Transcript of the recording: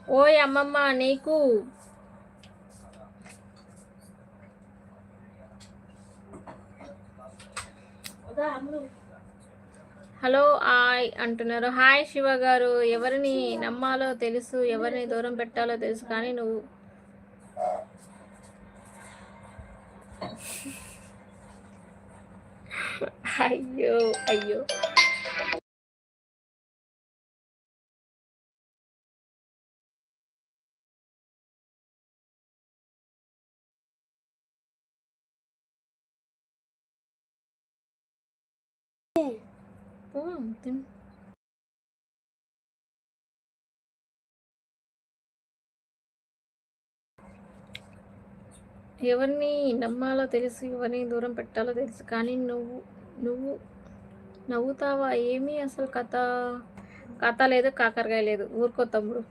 ఓయ్ అమ్మమ్మ నీకు. హలో హాయ్ అంటున్నారు. హాయ్ శివ గారు. ఎవరిని నమ్మాలో తెలుసు, ఎవరిని దూరం పెట్టాలో తెలుసు, కానీ నువ్వు అయ్యో అయ్యో. పో, తిను. ఎవరిని నమ్మాలో తెలుసు, ఎవరిని దూరం పెట్టాలో తెలుసు, కానీ నువ్వు నువ్వు నవ్వుతావా ఏమి అసలు కథ? కథ లేదు, కాకరకాయ లేదు. ఊరుకో తమ్ముడు.